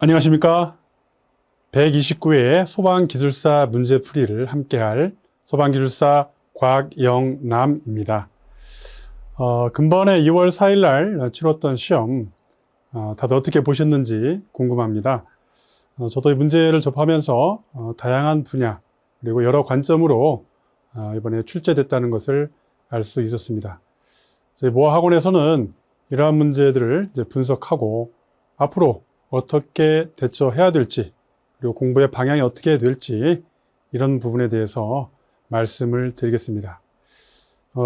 안녕하십니까. 129회 소방기술사 문제풀이를 함께할 소방기술사 곽영남입니다. 근본에 2월 4일 날 치렀던 시험 다들 어떻게 보셨는지 궁금합니다. 저도 이 문제를 접하면서 다양한 분야 그리고 여러 관점으로 이번에 출제됐다는 것을 알 수 있었습니다. 저희 모아학원에서는 이러한 문제들을 이제 분석하고 앞으로 어떻게 대처해야 될지 그리고 공부의 방향이 어떻게 될지 이런 부분에 대해서 말씀을 드리겠습니다.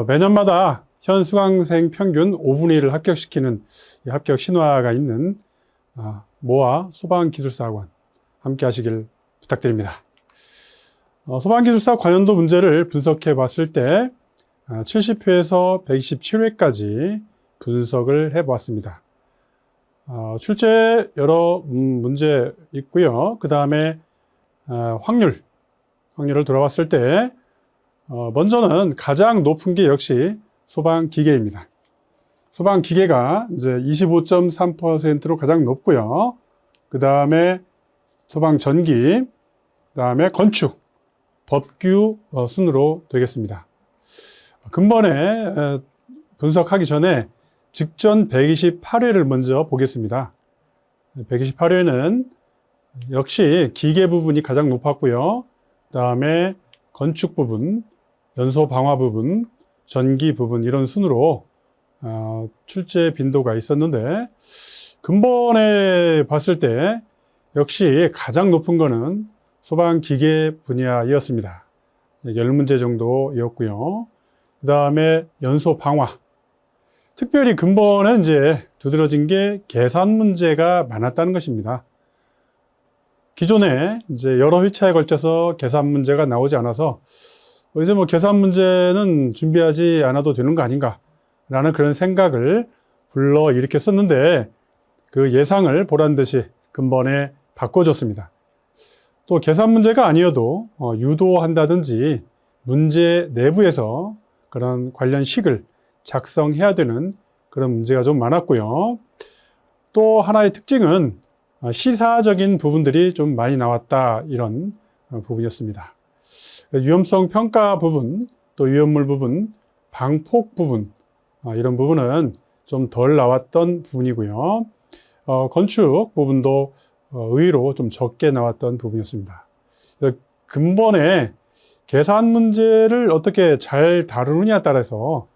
매년마다 현 수강생 평균 5분의 1을 합격시키는 이 합격 신화가 있는 모아 소방기술사학원 함께 하시길 부탁드립니다. 소방기술사 관련도 문제를 분석해 봤을 때 70회에서 127회까지 분석을 해 보았습니다. 출제 여러 문제 있고요. 그 다음에 확률을 돌아봤을 때 먼저는 가장 높은 게 역시 소방기계입니다. 소방기계가 이제 25.3%로 가장 높고요. 그 다음에 소방전기, 그 다음에 건축, 법규 순으로 되겠습니다. 근본에 분석하기 전에 직전 128회를 먼저 보겠습니다. 128회는 역시 기계 부분이 가장 높았고요. 그 다음에 건축 부분, 연소 방화 부분, 전기 부분 이런 순으로 출제 빈도가 있었는데 근본에 봤을 때 역시 가장 높은 거는 소방기계 분야이었습니다. 10문제 정도였고요. 그 다음에 연소 방화. 특별히 근본은 이제 두드러진 게 계산 문제가 많았다는 것입니다. 기존에 이제 여러 회차에 걸쳐서 계산 문제가 나오지 않아서 이제 뭐 계산 문제는 준비하지 않아도 되는 거 아닌가 라는 그런 생각을 불러 일으켰었는데 그 예상을 보란 듯이 근본에 바꿔줬습니다. 또 계산 문제가 아니어도 유도한다든지 문제 내부에서 그런 관련 식을 작성해야 되는 그런 문제가 좀 많았고요. 또 하나의 특징은 시사적인 부분들이 좀 많이 나왔다 이런 부분이었습니다. 위험성 평가 부분, 또 위험물 부분, 방폭 부분 이런 부분은 좀 덜 나왔던 부분이고요. 건축 부분도 의외로 좀 적게 나왔던 부분이었습니다. 근본에 계산 문제를 어떻게 잘 다루느냐에 따라서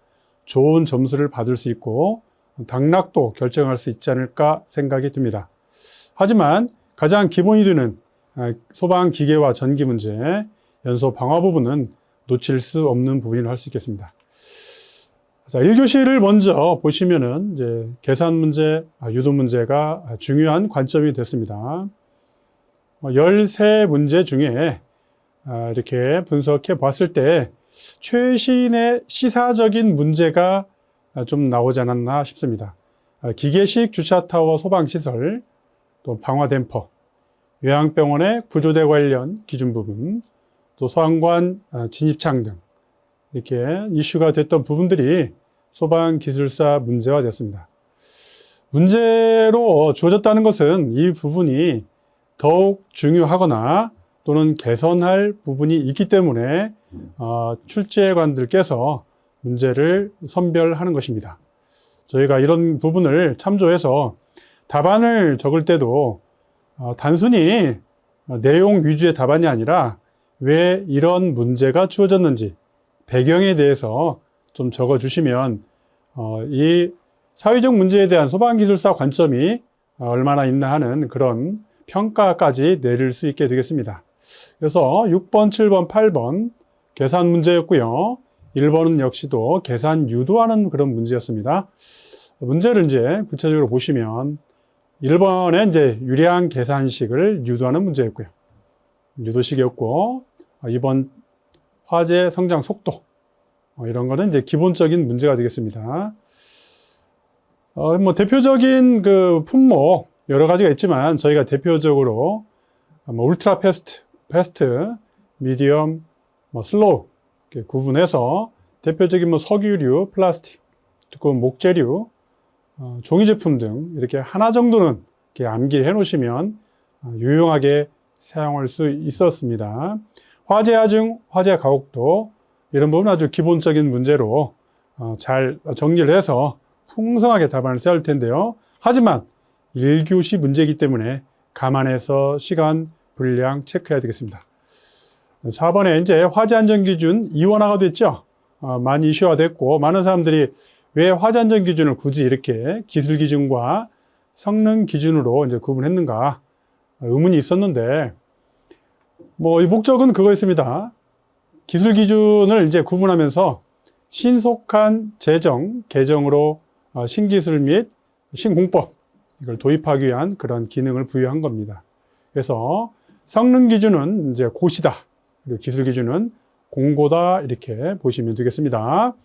좋은 점수를 받을 수 있고 당락도 결정할 수 있지 않을까 생각이 듭니다. 하지만 가장 기본이 되는 소방기계와 전기 문제, 연소 방화 부분은 놓칠 수 없는 부분이라고 할 수 있겠습니다. 자, 1교시를 먼저 보시면은 이제 계산 문제, 유도 문제가 중요한 관점이 됐습니다. 13문제 중에 이렇게 분석해 봤을 때 최신의 시사적인 문제가 좀 나오지 않았나 싶습니다. 기계식 주차타워 소방시설, 또 방화댐퍼, 요양병원의 구조대 관련 기준 부분, 또 소방관 진입창 등 이렇게 이슈가 됐던 부분들이 소방기술사 문제가 되었습니다. 문제로 주어졌다는 것은 이 부분이 더욱 중요하거나 또는 개선할 부분이 있기 때문에 출제관들께서 문제를 선별하는 것입니다. 저희가 이런 부분을 참조해서 답안을 적을 때도 단순히 내용 위주의 답안이 아니라 왜 이런 문제가 주어졌는지 배경에 대해서 좀 적어주시면 이 사회적 문제에 대한 소방기술사 관점이 얼마나 있나 하는 그런 평가까지 내릴 수 있게 되겠습니다. 그래서 6번, 7번, 8번 계산 문제였고요. 1번은 역시도 계산 유도하는 그런 문제였습니다. 문제를 이제 구체적으로 보시면 1번에 이제 유량 계산식을 유도하는 문제였고요. 유도식이었고 2번 화재 성장 속도 이런 거는 이제 기본적인 문제가 되겠습니다. 뭐 대표적인 그 품목 여러 가지가 있지만 저희가 대표적으로 울트라 패스트, 미디엄, 슬로우 이렇게 구분해서 대표적인 석유류, 플라스틱, 두꺼운 목재류, 종이 제품 등 이렇게 하나 정도는 이렇게 암기해 놓으시면 유용하게 사용할 수 있었습니다. 화재 하중, 화재 가곡도 이런 부분 아주 기본적인 문제로 잘 정리를 해서 풍성하게 답안을 써야 할 텐데요. 하지만 1교시 문제이기 때문에 감안해서 시간, 분량 체크해야 되겠습니다. 4번에 이제 화재 안전 기준 이원화가 됐죠. 많이 이슈화 됐고 많은 사람들이 왜 화재 안전 기준을 굳이 이렇게 기술 기준과 성능 기준으로 이제 구분했는가 의문이 있었는데 이 목적은 그거였습니다. 기술 기준을 이제 구분하면서 신속한 개정으로 신기술 및 신공법 이걸 도입하기 위한 그런 기능을 부여한 겁니다. 그래서 성능 기준은 이제 고시다. 그리고 기술 기준은 공고다. 이렇게 보시면 되겠습니다.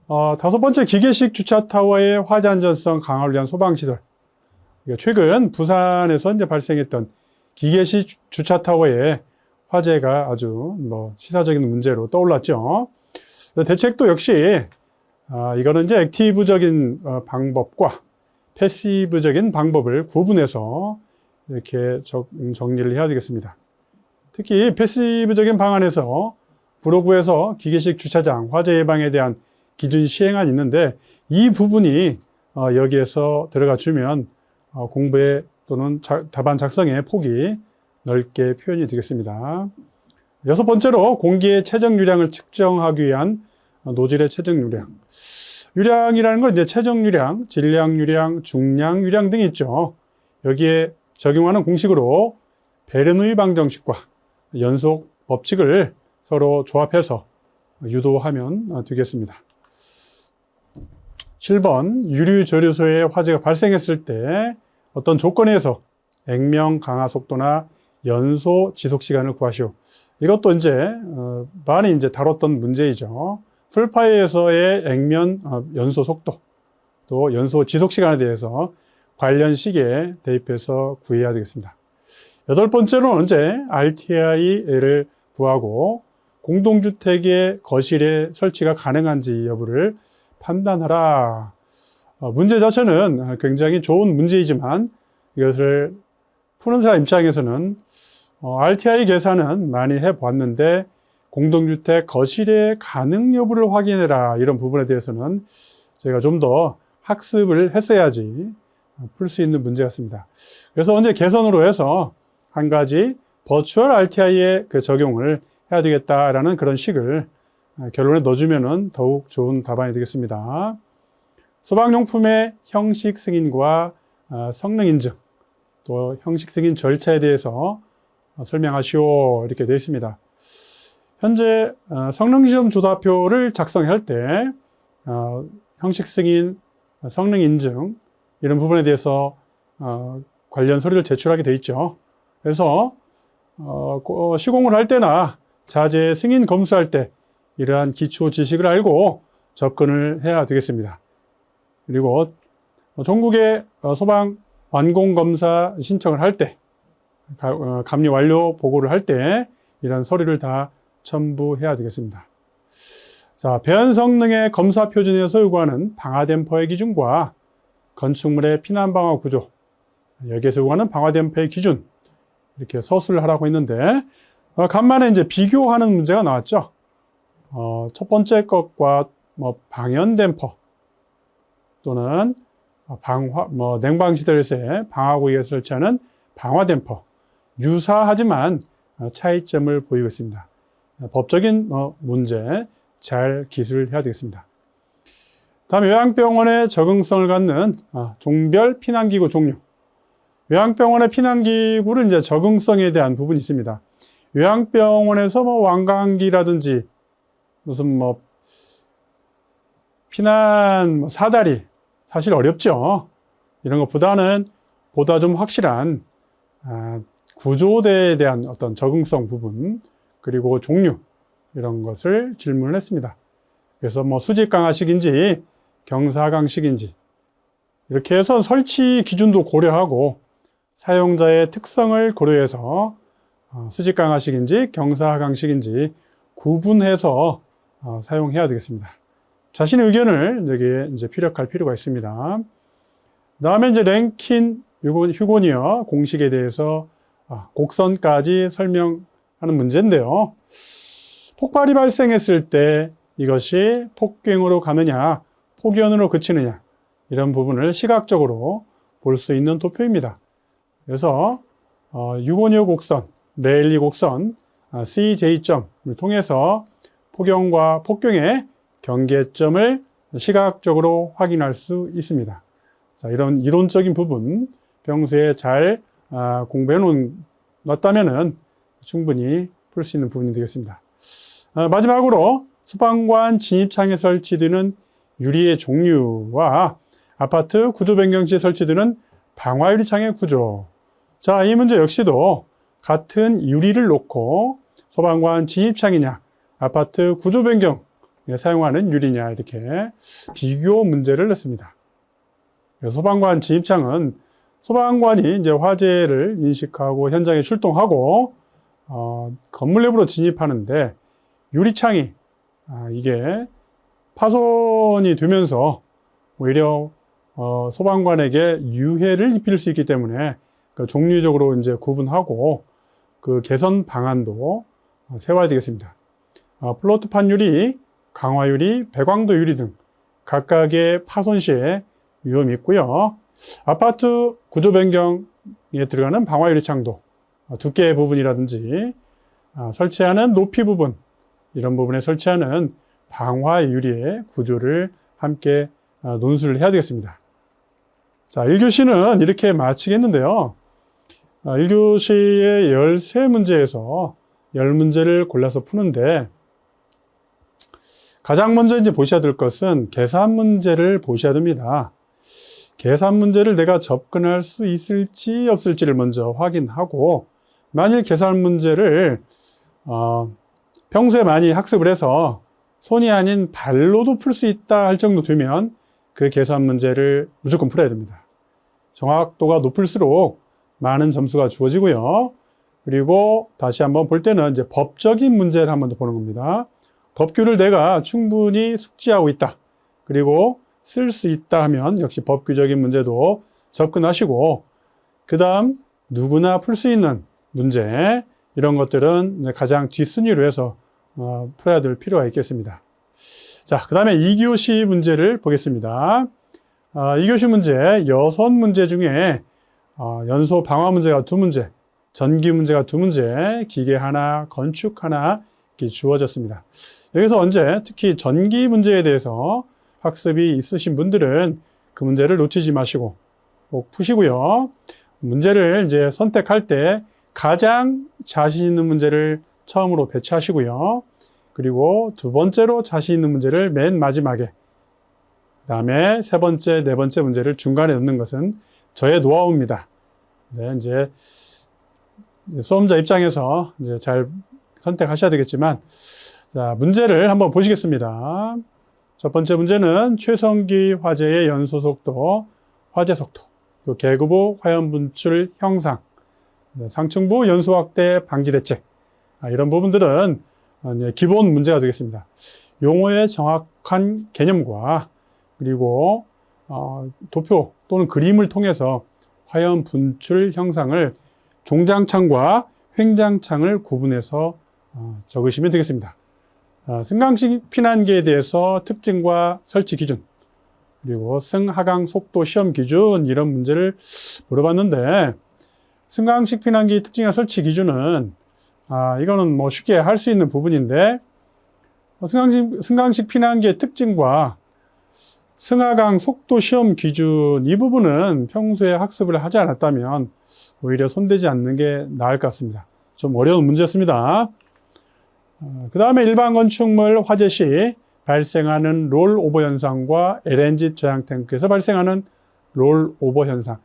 5번째 기계식 주차 타워의 화재 안전성 강화를 위한 소방시설. 최근 부산에서 이제 발생했던 기계식 주차 타워의 화재가 아주 시사적인 문제로 떠올랐죠. 대책도 역시 이거는 이제 액티브적인 방법과 패시브적인 방법을 구분해서 이렇게 정리를 해야 되겠습니다. 특히 패시브적인 방안에서 불호구에서 기계식 주차장 화재 예방에 대한 기준 시행안이 있는데 이 부분이 여기에서 들어가 주면 공부에 또는 답안 작성의 폭이 넓게 표현이 되겠습니다. 6번째로 공기의 최적 유량을 측정하기 위한 노즐의 최적 유량. 유량이라는 건 이제 최적 유량, 질량 유량, 중량 유량 등이 있죠. 여기에 적용하는 공식으로 베르누이 방정식과 연속 법칙을 서로 조합해서 유도하면 되겠습니다. 7번 유류 저류소에 화재가 발생했을 때 어떤 조건에서 액면 강화 속도나 연소 지속 시간을 구하시오. 이것도 이제 많이 이제 다뤘던 문제이죠. 풀파이에서의 액면 연소 속도 또 연소 지속 시간에 대해서 관련 시기에 대입해서 구해야 되겠습니다. 8번째로는 이제 RTI를 구하고 공동주택의 거실에 설치가 가능한지 여부를 판단하라. 문제 자체는 굉장히 좋은 문제이지만 이것을 푸는 사람 입장에서는 RTI 계산은 많이 해봤는데 공동주택 거실의 가능 여부를 확인해라 이런 부분에 대해서는 제가 좀 더 학습을 했어야지 풀 수 있는 문제 같습니다. 그래서 언제 개선으로 해서 한 가지 버추얼 RTI의 그 적용을 해야 되겠다라는 그런 식을 결론에 넣어주면은 더욱 좋은 답안이 되겠습니다. 소방용품의 형식 승인과 성능 인증 또 형식 승인 절차에 대해서 설명하시오 이렇게 되어 있습니다. 현재 성능시험 조사표를 작성할 때 형식 승인, 성능 인증 이런 부분에 대해서 관련 서류를 제출하게 되어 있죠. 그래서 시공을 할 때나 자재 승인 검수할 때 이러한 기초 지식을 알고 접근을 해야 되겠습니다. 그리고 전국의 소방 완공검사 신청을 할 때, 감리 완료 보고를 할 때 이런 서류를 다 첨부해야 되겠습니다. 자, 배연 성능의 검사 표준에서 요구하는 방화댐퍼의 기준과 건축물의 피난 방화 구조, 여기에서 요구하는 방화댐퍼의 기준 이렇게 서술을 하라고 했는데 간만에 이제 비교하는 문제가 나왔죠. 첫 번째 것과 방연댐퍼 또는 냉방시설에서의 방화구역에 설치하는 방화댐퍼 유사하지만 차이점을 보이고 있습니다. 법적인 문제 잘 기술해야 되겠습니다. 다음 요양병원의 적응성을 갖는 종별 피난기구 종류. 요양병원의 피난기구를 이제 적응성에 대한 부분이 있습니다. 요양병원에서 완강기라든지 무슨 피난 사다리 사실 어렵죠. 이런 것보다는 보다 좀 확실한 구조대에 대한 어떤 적응성 부분 그리고 종류 이런 것을 질문을 했습니다. 그래서 수직 강화식인지 경사 강식인지 이렇게 해서 설치 기준도 고려하고 사용자의 특성을 고려해서 수직 강화식인지 경사 강식인지 구분해서 사용해야 되겠습니다. 자신의 의견을 여기에 이제 피력할 필요가 있습니다. 다음에 이제 랭킨 휴고니어 공식에 대해서 곡선까지 설명하는 문제인데요. 폭발이 발생했을 때 이것이 폭경으로 가느냐, 폭연으로 그치느냐, 이런 부분을 시각적으로 볼 수 있는 도표입니다. 그래서 656 곡선, 레일리 곡선, CJ점을 통해서 폭연과 폭경의 경계점을 시각적으로 확인할 수 있습니다. 자, 이런 이론적인 부분 평소에 잘 공부해 놓았다면 충분히 풀 수 있는 부분이 되겠습니다. 마지막으로 소방관 진입창에 설치되는 유리의 종류와 아파트 구조 변경 시에 설치되는 방화 유리창의 구조. 자, 이 문제 역시도 같은 유리를 놓고 소방관 진입창이냐, 아파트 구조 변경에 사용하는 유리냐, 이렇게 비교 문제를 냈습니다. 소방관 진입창은 소방관이 이제 화재를 인식하고 현장에 출동하고 건물 내부로 진입하는데 유리창이 이게 파손이 되면서 오히려 소방관에게 유해를 입힐 수 있기 때문에 종류적으로 이제 구분하고 그 개선 방안도 세워야 되겠습니다. 플로트판 유리, 강화 유리, 배광도 유리 등 각각의 파손 시에 위험이 있고요. 아파트 구조 변경에 들어가는 방화 유리창도 두께 부분이라든지 설치하는 높이 부분, 이런 부분에 설치하는 방화 유리의 구조를 함께 논술을 해야 되겠습니다. 자, 1교시는 이렇게 마치겠는데요. 1교시의 13문제에서 10문제를 골라서 푸는데 가장 먼저 이제 보셔야 될 것은 계산 문제를 보셔야 됩니다. 계산 문제를 내가 접근할 수 있을지 없을지를 먼저 확인하고, 만일 계산 문제를 평소에 많이 학습을 해서 손이 아닌 발로도 풀 수 있다 할 정도 되면 그 계산 문제를 무조건 풀어야 됩니다. 정확도가 높을수록 많은 점수가 주어지고요. 그리고 다시 한번 볼 때는 이제 법적인 문제를 한 번 더 보는 겁니다. 법규를 내가 충분히 숙지하고 있다, 그리고 쓸 수 있다 하면 역시 법규적인 문제도 접근하시고, 그 다음 누구나 풀 수 있는 문제, 이런 것들은 가장 뒷순위로 해서 풀어야 될 필요가 있겠습니다. 자, 그 다음에 2교시 문제를 보겠습니다. 2교시 문제 6문제 중에 연소 방화 문제가 2문제, 전기 문제가 2문제, 기계 하나, 건축 하나 이렇게 주어졌습니다. 여기서 언제 특히 전기 문제에 대해서 학습이 있으신 분들은 그 문제를 놓치지 마시고 꼭 푸시고요. 문제를 이제 선택할 때 가장 자신 있는 문제를 처음으로 배치하시고요. 그리고 두 번째로 자신 있는 문제를 맨 마지막에, 그 다음에 세 번째, 네 번째 문제를 중간에 넣는 것은 저의 노하우입니다. 네, 이제 수험자 입장에서 이제 잘 선택하셔야 되겠지만, 자, 문제를 한번 보시겠습니다. 첫 번째 문제는 최성기 화재의 연소 속도, 화재 속도, 계급부 화염 분출 형상, 상층부 연소 확대 방지 대책, 이런 부분들은 기본 문제가 되겠습니다. 용어의 정확한 개념과 그리고 도표 또는 그림을 통해서 화염 분출 형상을 종장창과 횡장창을 구분해서 적으시면 되겠습니다. 승강식 피난기에 대해서 특징과 설치 기준, 그리고 승하강 속도 시험 기준, 이런 문제를 물어봤는데, 승강식 피난기 특징과 설치 기준은 이거는 뭐 쉽게 할 수 있는 부분인데, 승강식 피난기의 특징과 승하강 속도 시험 기준, 이 부분은 평소에 학습을 하지 않았다면 오히려 손대지 않는 게 나을 것 같습니다. 좀 어려운 문제였습니다. 그 다음에 일반 건축물 화재 시 발생하는 롤오버 현상과 LNG 저장 탱크에서 발생하는 롤오버 현상,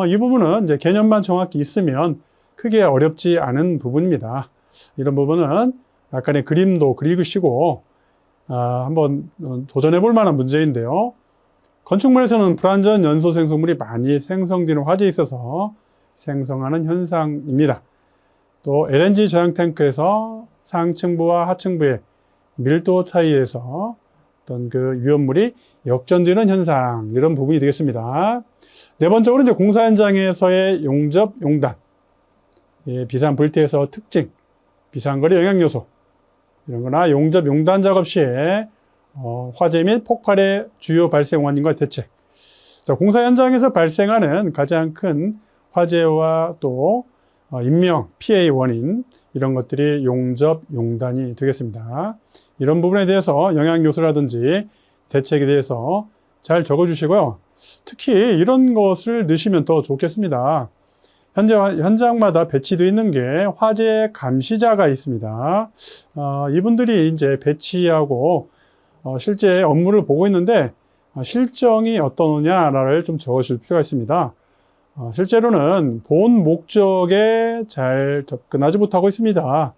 이 부분은 이제 개념만 정확히 있으면 크게 어렵지 않은 부분입니다. 이런 부분은 약간의 그림도 그리시고 한번 도전해 볼 만한 문제인데요. 건축물에서는 불완전 연소 생성물이 많이 생성되는 화재에 있어서 생성하는 현상입니다. 또 LNG 저장 탱크에서 상층부와 하층부의 밀도 차이에서 어떤 그 위험물이 역전되는 현상, 이런 부분이 되겠습니다. 네 번째로 이제 공사 현장에서의 용접, 용단, 비산불태에서 특징, 비산거래 영향요소 이런 거나 용접, 용단 작업 시에 화재 및 폭발의 주요 발생 원인과 대책. 자, 공사 현장에서 발생하는 가장 큰 화재와 또 인명, 피해의 원인 이런 것들이 용접, 용단이 되겠습니다. 이런 부분에 대해서 영향요소라든지 대책에 대해서 잘 적어주시고요. 특히 이런 것을 넣으시면 더 좋겠습니다. 현장마다 배치되어 있는 게 화재 감시자가 있습니다. 이분들이 이제 배치하고 실제 업무를 보고 있는데 실정이 어떠냐를 좀 적으실 필요가 있습니다. 실제로는 본 목적에 잘 접근하지 못하고 있습니다.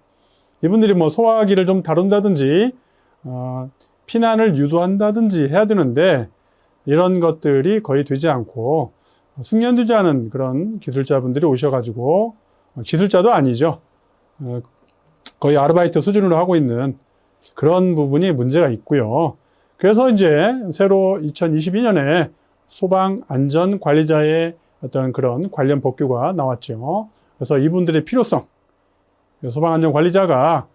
이분들이 뭐 소화기를 좀 다룬다든지 피난을 유도한다든지 해야 되는데 이런 것들이 거의 되지 않고 숙련되지 않은 그런 기술자분들이 오셔가지고 기술자도 아니죠. 거의 아르바이트 수준으로 하고 있는 그런 부분이 문제가 있고요. 그래서 이제 새로 2022년에 소방안전관리자의 어떤 그런 관련 법규가 나왔죠. 그래서 이분들의 필요성, 소방안전관리자가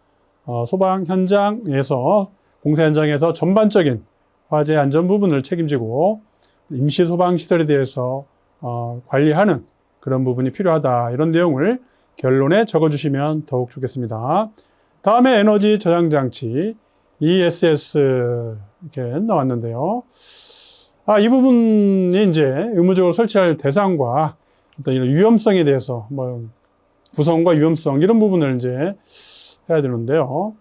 소방 현장에서, 공사 현장에서 전반적인 화재 안전 부분을 책임지고 임시 소방시설에 대해서 관리하는 그런 부분이 필요하다. 이런 내용을 결론에 적어주시면 더욱 좋겠습니다. 다음에 에너지 저장장치 ESS 이렇게 나왔는데요. 이 부분이 이제 의무적으로 설치할 대상과 어떤 이런 위험성에 대해서 뭐 구성과 위험성 이런 부분을 이제 해야 되는데요.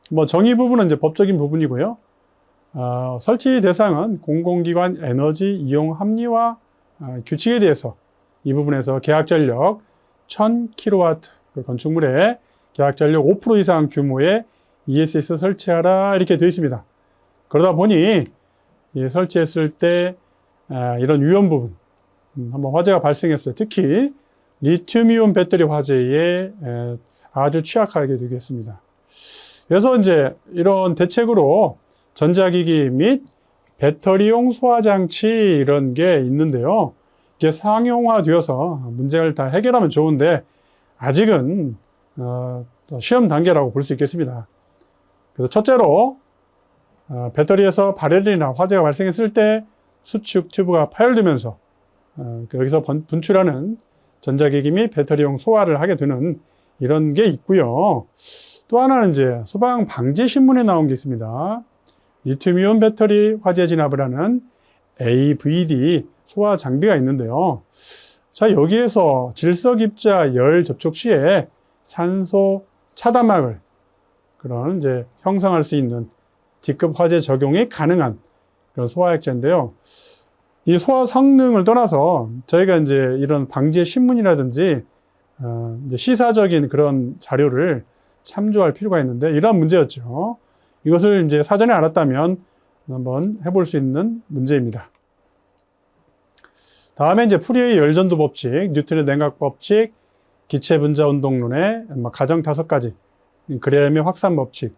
뭐 정의 부분은 이제 법적인 부분이고요. 설치 대상은 공공기관 에너지 이용 합리화 규칙에 대해서 이 부분에서 계약전력 1000kW 그 건축물에 계약전력 5% 이상 규모의 ESS 설치하라 이렇게 되어 있습니다. 그러다 보니 설치했을 때 이런 위험 부분, 한번 화재가 발생했어요. 특히 리튬이온 배터리 화재에 아주 취약하게 되겠습니다. 그래서 이제 이런 대책으로 전자기기 및 배터리용 소화장치 이런 게 있는데요. 이게 상용화되어서 문제를 다 해결하면 좋은데 아직은 시험 단계라고 볼 수 있겠습니다. 그래서 첫째로 배터리에서 발열이나 화재가 발생했을 때 수축 튜브가 파열되면서 여기서 분출하는 전자기기 및 배터리용 소화를 하게 되는 이런 게 있고요. 또 하나는 이제 소방 방지 신문에 나온 게 있습니다. 리튬이온 배터리 화재 진압을 하는 AVD 소화 장비가 있는데요. 자, 여기에서 질석 입자 열 접촉 시에 산소 차단막을 그런 이제 형성할 수 있는 D급 화재 적용이 가능한 그런 소화액체인데요. 이 소화 성능을 떠나서 저희가 이제 이런 방지의 신문이라든지 이제 시사적인 그런 자료를 참조할 필요가 있는데 이러한 문제였죠. 이것을 이제 사전에 알았다면 한번 해볼 수 있는 문제입니다. 다음에 이제 풀이의 열전도 법칙, 뉴턴의 냉각 법칙, 기체 분자 운동론의 가정 5가지, 그레임의 확산 법칙,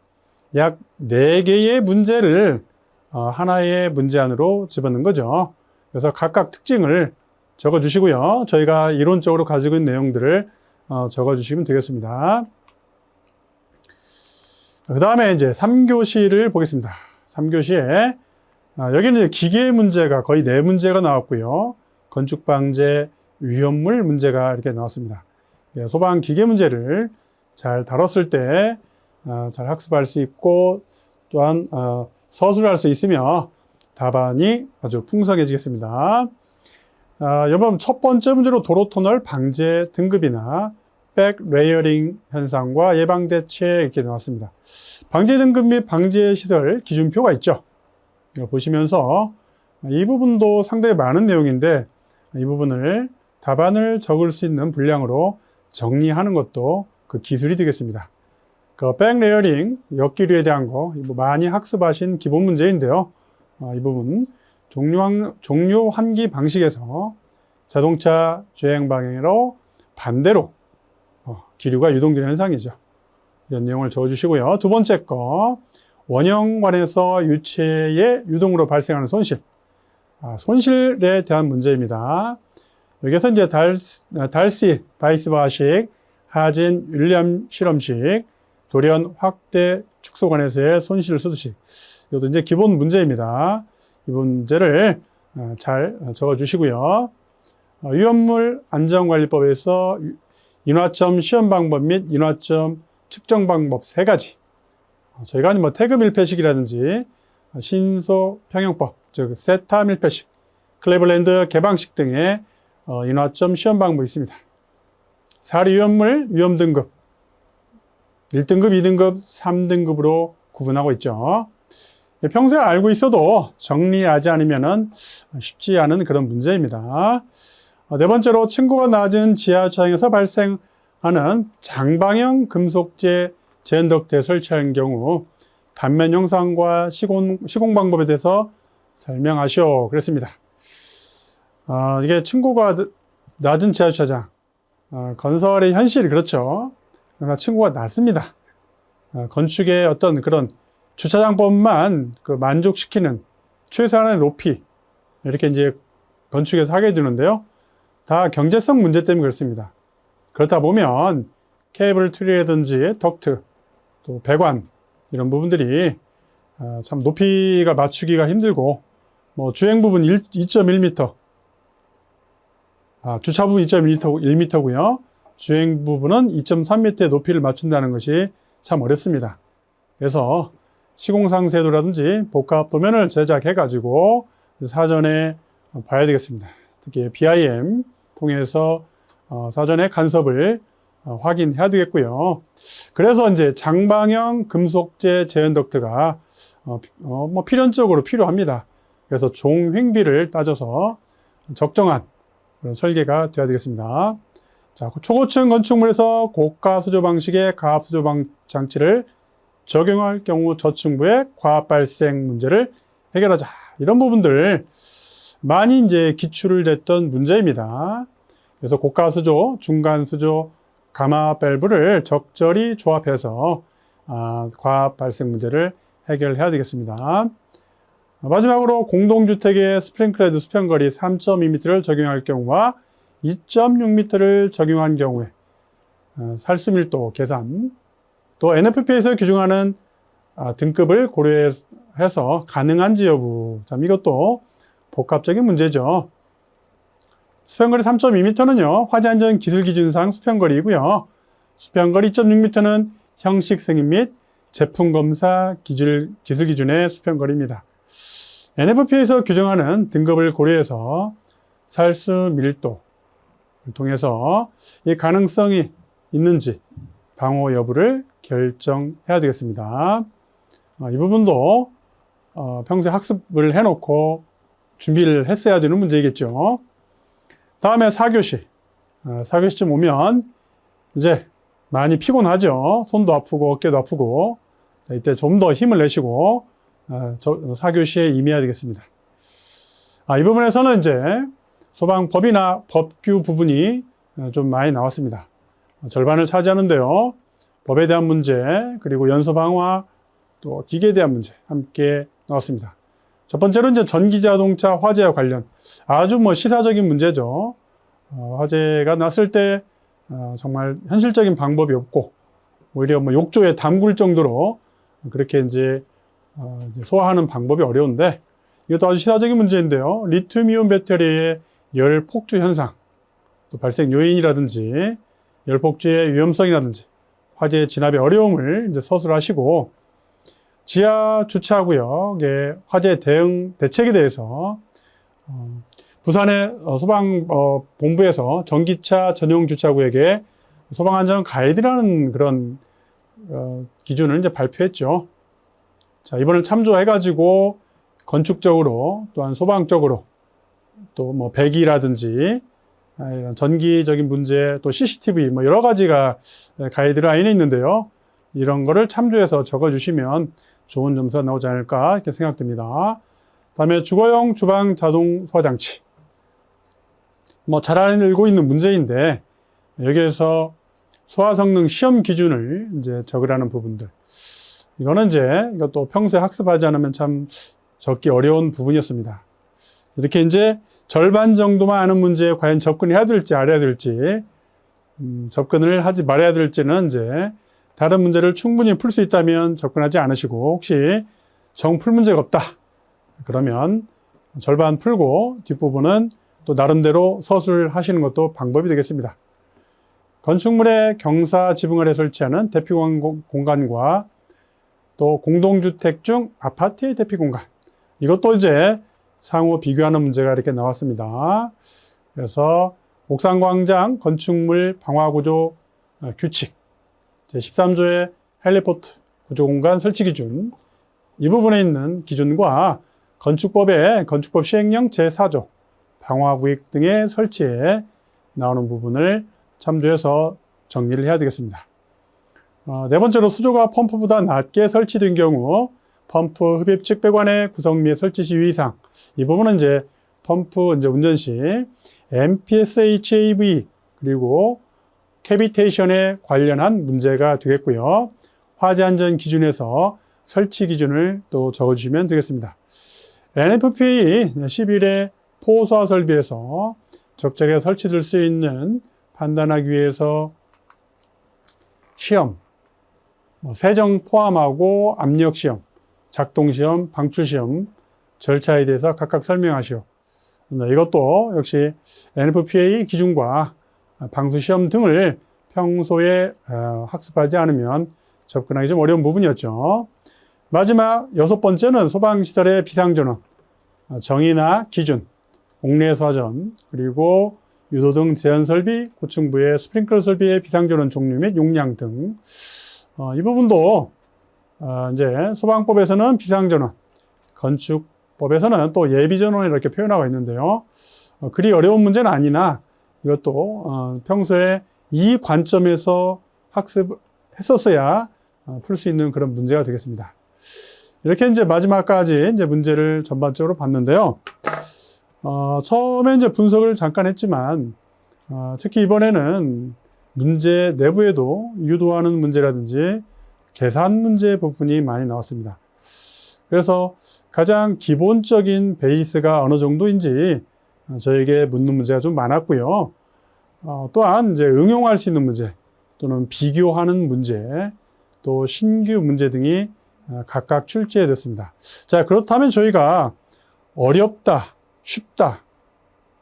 약 4개의 문제를 하나의 문제 안으로 집어넣은 거죠. 그래서 각각 특징을 적어 주시고요. 저희가 이론적으로 가지고 있는 내용들을 적어 주시면 되겠습니다. 그 다음에 이제 3교시를 보겠습니다. 3교시에 여기는 기계 문제가 거의 4문제가 나왔고요. 건축방재, 위험물 문제가 이렇게 나왔습니다. 소방 기계 문제를 잘 다뤘을 때 잘 학습할 수 있고 또한 서술을 할 수 있으며 답안이 아주 풍성해지겠습니다. 이번 첫 번째 문제로 도로 터널 방재 등급이나 백 레이어링 현상과 예방 대책 이렇게 나왔습니다. 방재 등급 및 방재 시설 기준표가 있죠. 이거 보시면서 이 부분도 상당히 많은 내용인데 이 부분을 답안을 적을 수 있는 분량으로 정리하는 것도 그 기술이 되겠습니다. 그 백 레이어링 역기류에 대한 거 많이 학습하신 기본 문제인데요. 이 부분 종료 환기 방식에서 자동차 주행 방향으로 반대로 기류가 유동되는 현상이죠. 이런 내용을 적어주시고요. 두 번째 거 원형관에서 유체의 유동으로 발생하는 손실, 손실에 대한 문제입니다. 여기서 이제 달시 바이스바식 하진 윌리엄 실험식, 돌연 확대 축소관에서의 손실 수두식. 이것도 이제 기본 문제입니다. 이 문제를 잘 적어주시고요. 위험물 안전관리법에서 인화점 시험 방법 및 인화점 측정 방법 3가지. 저희가 뭐 태그 밀폐식이라든지 신소 평형법, 즉 세타 밀폐식, 클레블랜드 개방식 등의 인화점 시험 방법이 있습니다. 사리 위험물 위험 등급 1등급, 2등급, 3등급으로 구분하고 있죠. 평소에 알고 있어도 정리하지 않으면 쉽지 않은 그런 문제입니다. 네 번째로 층고가 낮은 지하차량에서 발생하는 장방형 금속재 제연덕트에 설치한 경우 단면 영상과 시공 방법에 대해서 설명하시오 그랬습니다. 이게 층고가 낮은 지하주차장, 건설의 현실이 그렇죠. 그러나 층고가 낮습니다. 건축의 어떤 그런 주차장법만 만족시키는 최소한의 높이, 이렇게 이제 건축에서 하게 되는데요. 다 경제성 문제 때문에 그렇습니다. 그렇다 보면 케이블 트리라든지 덕트, 또 배관 이런 부분들이 참 높이가 맞추기가 힘들고, 뭐 주행 부분 2.1m, 주차 부분 2.1m고요. 주행 부분은 2.3m의 높이를 맞춘다는 것이 참 어렵습니다. 그래서 시공상세도라든지 복합 도면을 제작해가지고 사전에 봐야 되겠습니다. 특히 BIM 통해서 사전에 간섭을 확인해야 되겠고요. 그래서 이제 장방형 금속재 제연덕트가 뭐 필연적으로 필요합니다. 그래서 종횡비를 따져서 적정한 그런 설계가 되어야 되겠습니다. 자, 초고층 건축물에서 고가 수조 방식의 가압 수조 장치를 적용할 경우 저층부의 과압 발생 문제를 해결하자. 이런 부분들 많이 이제 기출을 냈던 문제입니다. 그래서 고가 수조, 중간 수조, 가마 밸브를 적절히 조합해서 과압 발생 문제를 해결해야 되겠습니다. 마지막으로 공동주택의 스프링클레드 수평거리 3.2m를 적용할 경우와 2.6m를 적용한 경우에 살수밀도 계산, 또 NFP에서 규정하는 등급을 고려해서 가능한지 여부, 참 이것도 복합적인 문제죠. 수평거리 3.2m는요, 화재안전 기술기준상 수평거리이고요. 수평거리 2.6m는 형식 승인 및 제품검사 기술기준의 수평거리입니다. NFP에서 규정하는 등급을 고려해서 살수 밀도를 통해서 이 가능성이 있는지 방호 여부를 결정해야 되겠습니다. 이 부분도 평소에 학습을 해놓고 준비를 했어야 되는 문제이겠죠. 다음에 4교시. 4교시쯤 오면 이제 많이 피곤하죠. 손도 아프고 어깨도 아프고. 이때 좀 더 힘을 내시고 4교시에 임해야 되겠습니다. 이 부분에서는 이제 소방법이나 법규 부분이 좀 많이 나왔습니다. 절반을 차지하는데요. 법에 대한 문제, 그리고 연소방화, 또 기계에 대한 문제 함께 나왔습니다. 첫 번째로 이제 전기자동차 화재와 관련 아주 뭐 시사적인 문제죠. 화재가 났을 때 정말 현실적인 방법이 없고 오히려 뭐 욕조에 담글 정도로 그렇게 이제 소화하는 방법이 어려운데 이것도 아주 시사적인 문제인데요. 리튬이온 배터리의 열 폭주 현상, 또 발생 요인이라든지 열 폭주의 위험성이라든지 화재 진압의 어려움을 이제 서술하시고 지하 주차구역의 화재 대응 대책에 대해서 부산의 소방본부에서 전기차 전용 주차구역의 소방안전 가이드라는 그런 기준을 이제 발표했죠. 자, 이번을 참조해가지고 건축적으로 또한 소방적으로 또 뭐 배기라든지 이런 전기적인 문제 또 CCTV 뭐 여러 가지가 가이드라인에 있는데요. 이런 거를 참조해서 적어주시면 좋은 점수가 나오지 않을까 이렇게 생각됩니다. 다음에 주거용 주방 자동 소화장치. 뭐 잘 알고 있는 문제인데 여기에서 소화 성능 시험 기준을 이제 적으라는 부분들. 이거는 이제 이것도 평소에 학습하지 않으면 참 적기 어려운 부분이었습니다. 이렇게 이제 절반 정도만 아는 문제에 과연 접근해야 될지 알아야 될지 접근을 하지 말아야 될지는 이제 다른 문제를 충분히 풀 수 있다면 접근하지 않으시고, 혹시 정풀 문제가 없다 그러면 절반 풀고 뒷부분은 또 나름대로 서술하시는 것도 방법이 되겠습니다. 건축물의 경사 지붕 아래 설치하는 대피 공간과 또 공동주택 중 아파트의 대피 공간, 이것도 이제 상호 비교하는 문제가 이렇게 나왔습니다. 그래서 옥상광장 건축물 방화구조 규칙 제13조의 헬리포트 구조공간 설치 기준, 이 부분에 있는 기준과 건축법의 건축법 시행령 제4조 방화구획 등의 설치에 나오는 부분을 참조해서 정리를 해야 되겠습니다. 네 번째로 수조가 펌프보다 낮게 설치된 경우 펌프 흡입 측 배관의 구성 및 설치 시 유의사항, 이 부분은 이제 펌프 이제 운전 시 MPSHAV 그리고 캐비테이션에 관련한 문제가 되겠고요. 화재 안전 기준에서 설치 기준을 또 적어주시면 되겠습니다. NFPA 11의 포소화 설비에서 적절하게 설치될 수 있는 판단하기 위해서 시험, 세정 포함하고 압력 시험, 작동 시험, 방출 시험 절차에 대해서 각각 설명하시오. 이것도 역시 NFPA 기준과 방수 시험 등을 평소에 학습하지 않으면 접근하기 좀 어려운 부분이었죠. 마지막 6번째는 소방시설의 비상전원, 정의나 기준, 옥내수화전, 그리고 유도등 제한설비, 고층부의 스프링클러 설비의 비상전원 종류 및 용량 등, 이 부분도 이제 소방법에서는 비상전원, 건축법에서는 또 예비전원 이렇게 표현하고 있는데요. 그리 어려운 문제는 아니나 이것도 평소에 이 관점에서 학습했었어야 풀 수 있는 그런 문제가 되겠습니다. 이렇게 이제 마지막까지 이제 문제를 전반적으로 봤는데요. 처음에 이제 분석을 잠깐 했지만, 특히 이번에는 문제 내부에도 유도하는 문제라든지 계산 문제 부분이 많이 나왔습니다. 그래서 가장 기본적인 베이스가 어느 정도인지 저에게 묻는 문제가 좀 많았고요. 또한 이제 응용할 수 있는 문제 또는 비교하는 문제, 또 신규 문제 등이 각각 출제됐습니다. 자, 그렇다면 저희가 어렵다, 쉽다,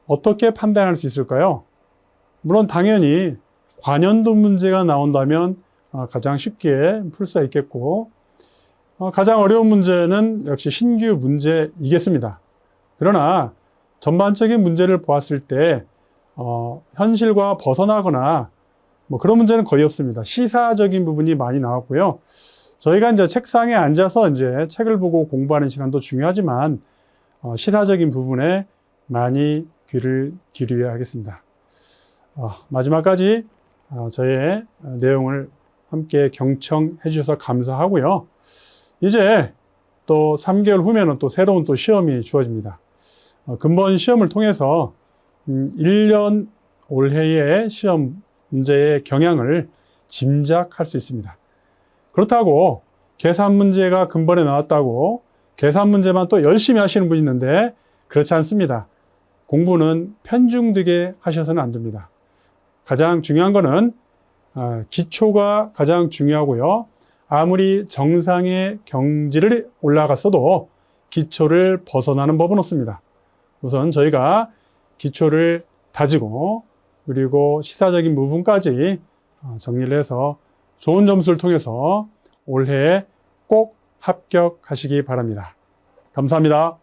어떻게 판단할 수 있을까요? 물론 당연히 관연도 문제가 나온다면 가장 쉽게 풀 수 있겠고, 가장 어려운 문제는 역시 신규 문제이겠습니다. 그러나 전반적인 문제를 보았을 때 현실과 벗어나거나 뭐 그런 문제는 거의 없습니다. 시사적인 부분이 많이 나왔고요. 저희가 이제 책상에 앉아서 이제 책을 보고 공부하는 시간도 중요하지만 시사적인 부분에 많이 귀를 기울여야 하겠습니다. 마지막까지 저의 내용을 함께 경청해 주셔서 감사하고요. 이제 또 3개월 후면은 또 새로운 또 시험이 주어집니다. 근본 시험을 통해서 1년 올해의 시험 문제의 경향을 짐작할 수 있습니다. 그렇다고 계산 문제가 근본에 나왔다고 계산 문제만 또 열심히 하시는 분이 있는데 그렇지 않습니다. 공부는 편중되게 하셔서는 안 됩니다. 가장 중요한 거는 기초가 가장 중요하고요. 아무리 정상의 경지를 올라갔어도 기초를 벗어나는 법은 없습니다. 우선 저희가 기초를 다지고 그리고 시사적인 부분까지 정리를 해서 좋은 점수를 통해서 올해 꼭 합격하시기 바랍니다. 감사합니다.